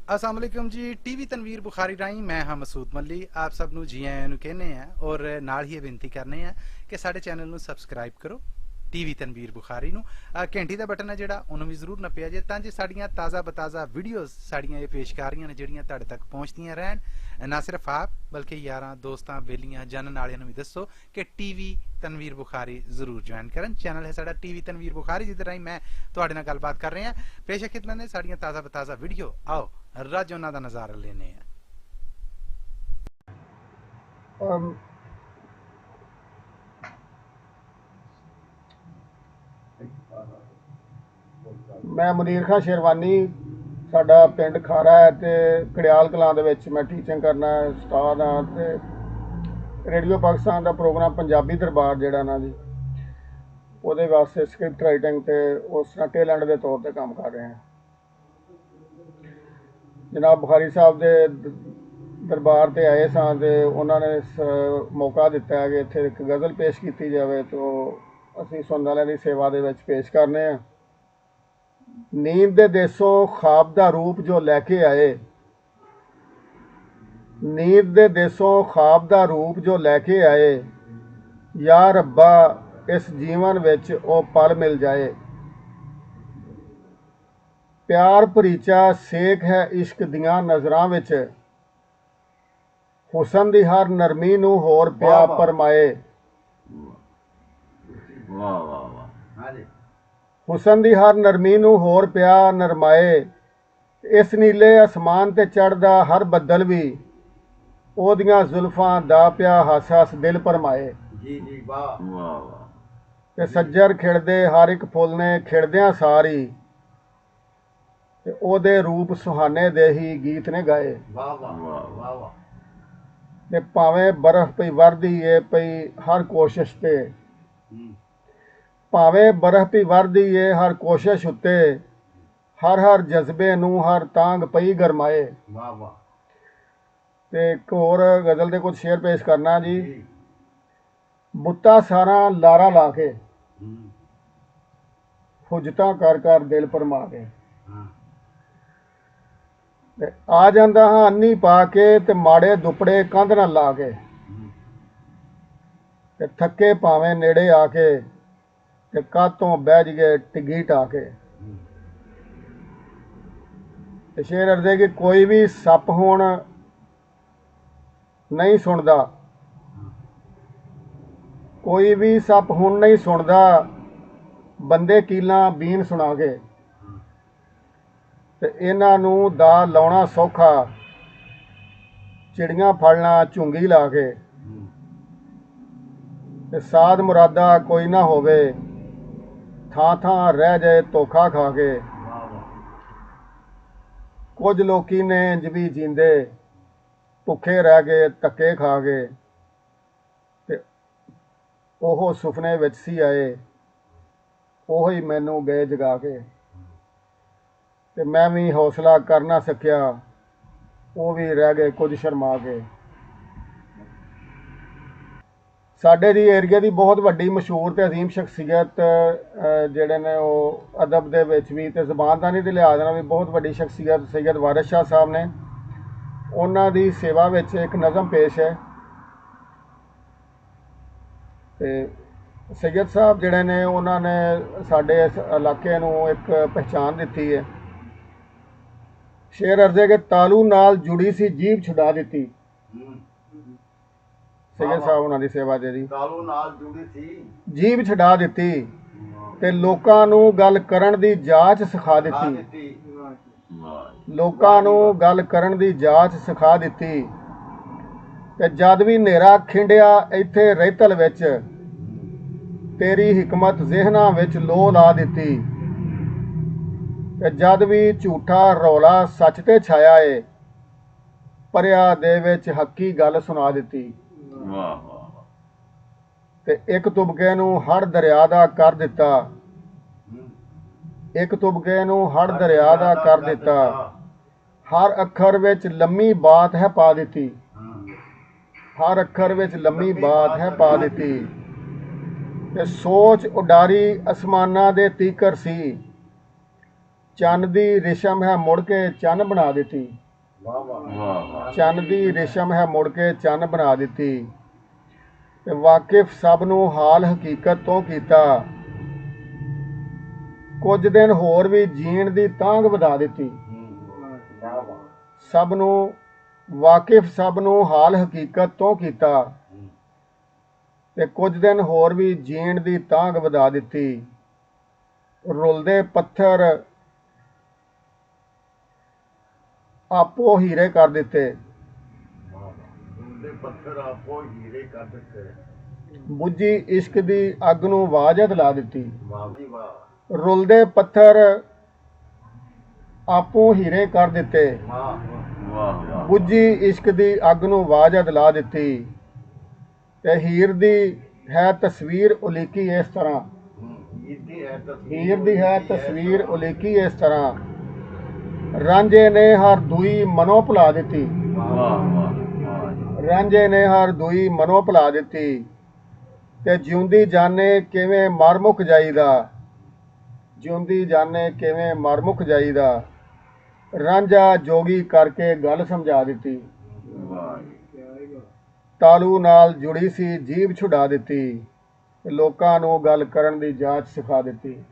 अस्सलाम वालेकुम जी। टीवी तनवीर बुखारी राही मैं हाँ मसूद मल्ली आप सब ਨੂੰ ਜੀ ਆਇਆਂ ਨੂੰ ਕਹਿੰਦੇ ਆ ਔਰ ਨਾਲ ਹੀ ਇਹ ਬੇਨਤੀ ਕਰਨੇ ਆ ਕਿ ਸਾਡੇ ਚੈਨਲ ਨੂੰ ਸਬਸਕ੍ਰਾਈਬ ਕਰੋ ਟੀਵੀ ਤਨਵੀਰ ਬੁਖਾਰੀ ਨੂੰ ਘੰਟੀ ਦਾ ਬਟਨ ਹੈ ਜਿਹੜਾ ਉਹਨੂੰ ਵੀ ਜ਼ਰੂਰ ਨੱਪਿਆ ਜੇ ਤਾਂ ਜੇ ਸਾਡੀਆਂ ਤਾਜ਼ਾ ਬਤਾਜ਼ਾ ਵੀਡੀਓਜ਼ ਸਾਡੀਆਂ ਇਹ ਪੇਸ਼ ਕਰ ਰਹੀਆਂ ਨੇ ਜਿਹੜੀਆਂ ਤੁਹਾਡੇ ਤੱਕ ਪਹੁੰਚਦੀਆਂ ਰਹਿਣ ਨਾ ਸਿਰਫ ਆਪ ਬਲਕਿ ਯਾਰਾਂ ਦੋਸਤਾਂ ਬੇਲੀਆਂ ਜਾਣਨ ਵਾਲਿਆਂ ਨੂੰ ਵੀ ਦੱਸੋ ਕਿ ਟੀਵੀ ਤਨਵੀਰ ਬੁਖਾਰੀ ਜ਼ਰੂਰ ਜੁਆਇਨ ਕਰਨ। ਚੈਨਲ ਹੈ ਸਾਡਾ ਟੀਵੀ ਤਨਵੀਰ ਬੁਖਾਰੀ ਜਿਹਦੇ ਰਾਹੀਂ ਮੈਂ ਤੁਹਾਡੇ ਨਾਲ ਗੱਲਬਾਤ ਕਰ ਰਿਹਾ ਪੇਸ਼ ਖਿਦਮਤ ਨੇ ਸਾਡੀਆਂ ਤਾਜ਼ਾ ਬਤਾਜ਼ਾ ਵੀਡੀਓ ਆਓ ਰੱਜ ਉਹਨਾਂ ਦਾ ਨਜ਼ਾਰਾ ਲੈਨੇ ਆ। मैं मुनीर खां शेरवानी साडा पिंड खारा है ते कड़ियाल कलां दे विच मैं टीचिंग करना स्टार हाँ ते रेडियो पाकिस्तान दा प्रोग्राम पंजाबी दरबार जिहड़ा ना जी ਉਹਦੇ वास्ते स्क्रिप्ट राइटिंग ते उस तरह टेलेंट के तौर पर काम कर रहे हैं। जनाब बुखारी साहब के दरबार ते आए सां ते उन्होंने मौका दिता है कि इत्थे एक गज़ल पेश की जाए तो असीं सुनने वालियां दी सेवा दे विच पेश करने हैं। नींद दे देसों ख्वाब दा रूप जो लैके आए, नींद दे देसों ख्वाब दा रूप जो लैके आए, या रब्बा इस जीवन विच ओ पल मिल जाए। प्यार भरीचा सेक है इश्क दियां नज़रां विच, हुसन दी हर नरमी नूं होर प्या परमाए। हुसन दी हर नरमी नूं होर प्या नरमाए, इस नीले आसमान ते चढ़दा हर बदल भी ओदियां जुल्फां दा प्या हस हस दिल परमाए। जी जी वाह वाह वाह। ते सज्जर खिड़दे हर एक फुल ने खिड़दियां सारी ते ओदे रूप सुहाने दे ही गीत ने गाए। वाह वाह वाह वाह। ते भावें बर्फ पई वरदी ए पई हर कोशिश ते, भावें बर्फ पई वरदी ए हर कोशिश उत्ते, हर हर जज्बे नूं हर तांग पई गरमाए। वाह वाह। ते एक होर गज़ल दे कुछ शेर पेश करना जी। बुत्ता सारा लारा ला के, हुजतां कर कर दिल भरमा के, ते आ जांदा हां अन्नी पा के ते माड़े दुपड़े कंध नाल ला के, ते थके भावें नेड़े आके ते कातों बह जगे टिग्गी टाके। ते शेर अर्ज़े कि कोई भी सप हुण नहीं सुनदा, कोई भी सप हुण नहीं सुनदा, बंदे कीलां बीन सुना के, ते इन्हां नूं दा लाउणा सौखा, चिड़ियां फड़ना झुंगी ला के, ते साध मुरादा कोई ना होवे, थां थां रह जाए धोखा खा के। कुछ लोकी ने इंज भी जींदे भुखे रह गए धक्के खा के, ते ओहो सुपने विच सी आए, ओहो ही मैनू गए जगा के। ते मैं भी हौसला कर ना सकिया, वो भी रह गए कुछ शर्मा के। साडे दी एरिया दी बहुत वड्डी मशहूर ते अजीम शख्सियत जिहड़े ने वो अदब दे विच भी ते ज़बानदानी दे लिहाज नाल भी बहुत वड्डी शख्सियत सैयद वारिस शाह साहब ने, उन्हां दी सेवा विच एक नज़म पेश है। ते सैयद साहब जिहड़े ने उन्होंने साडे इस इलाके नूं एक पहचान दित्ती है। शेर अर्ज़े के तालू नाल जुड़ी सी जीभ छुड़ा दित्ती। सैयद साहब उन्होंने सेवा दे दी। तालू नाल जुड़ी सी जीभ छुड़ा दित्ती ते लोकां नूं गल करन दी जाच सिखा दित्ती। लोकां नूं गल करन दी जाच सिखा दित्ती ते जद भी नेरा खिंडिया इत्थे रेतल विच, तेरी हिकमत ज़हनां विच लो ला दित्ती। ते जद भी झूठा रौला सच ते छाया है, परिया दे विच हक्की गल सुना दित्ती। ते एक तुबके नूं हड़ दरिया दा कर दिता, एक तुबके नूं हड़ दरिया दा कर दिता, हर अखर विच लम्मी बात है पा दित्ती, हर अखर विच लम्मी बात है पा दित्ती। ते सोच उडारी आसमानां दे तीकर सी, ਚੰਨ ਦੀ ਰੇਸ਼ਮ ਹੈ ਮੁੜ ਕੇ ਚੰਨ ਬਣਾ ਦਿੱਤੀ। ਚੰਨ ਦੀ ਰੇਸ਼ਮ ਹੈ ਮੁੜ ਕੇ ਚੰਨ ਬਣਾ ਦਿੱਤੀ। ਤੇ ਵਾਕਿਫ ਸਭ ਨੂੰ ਹਾਲ ਹਕੀਕਤ ਤੋਂ ਕੀਤਾ। ਕੁਝ ਦਿਨ ਹੋਰ ਵੀ ਜੀਣ ਦੀ ਤਾਂਘ ਵਧਾ ਦਿੱਤੀ। ਸਭ ਨੂੰ ਵਾਕਿਫ ਸਭ ਨੂੰ ਹਾਲ ਹਕੀਕਤ ਤੋਂ ਕੀਤਾ ਤੇ ਕੁਝ ਦਿਨ ਹੋਰ ਵੀ ਜੀਣ ਦੀ ਤਾਂਘ ਵਧਾ ਦਿੱਤੀ। ਰੁਲਦੇ ਪੱਥਰ ਆਪੋ ਹੀਰੇ ਕਰ ਦਿੱਤੇ। ਬੁੱਝੀ ਇਸ਼ਕ ਦੀ ਅੱਗ ਨੂੰ ਵਾਜਤ ਲਾ ਦਿੱਤੀ। ਰੁਲਦੇ ਪੱਥਰ ਆਪੋ ਹੀਰੇ ਕਰ ਦਿੱਤੇ। ਬੁੱਝੀ ਇਸ਼ਕ ਦੀ ਅੱਗ ਨੂੰ ਵਾਜਤ ਲਾ ਦਿੱਤੀ। ਤੇ ਹੀਰ ਦੀ ਹੈ ਤਸਵੀਰ ਉਲੀਕੀ ਇਸ ਤਰ੍ਹਾਂ। ਹੀਰ ਦੀ ਹੈ ਤਸਵੀਰ ਉਲੀਕੀ ਇਸ ਤਰ੍ਹਾਂ। ਰਾਂਝੇ ਨੇ ਹਰ ਦੂਈ ਮਨੋਂ ਭੁਲਾ ਦਿੱਤੀ। ਰਾਂਝੇ ਨੇ ਹਰ ਦੂਈ ਮਨੋਂ ਭੁਲਾ ਦਿੱਤੀ। ਤੇ ਜਿਉਂਦੀ ਜਾਣੇ ਕਿਵੇਂ ਮਰ ਮੁੱਕ ਜਾਈਦਾ। ਜਿਉਂਦੀ ਜਾਣੇ ਕਿਵੇਂ ਮਰ ਮੁੱਕ ਜਾਈਦਾ। ਰਾਂਝਾ ਜੋਗੀ ਕਰਕੇ ਗੱਲ ਸਮਝਾ ਦਿੱਤੀ। ਤਾਲੂ ਨਾਲ ਜੁੜੀ ਸੀ ਜੀਭ ਛੁਡਾ ਦਿੱਤੀ। ਲੋਕਾਂ ਨੂੰ ਗੱਲ ਕਰਨ ਦੀ ਜਾਚ ਸਿਖਾ ਦਿੱਤੀ।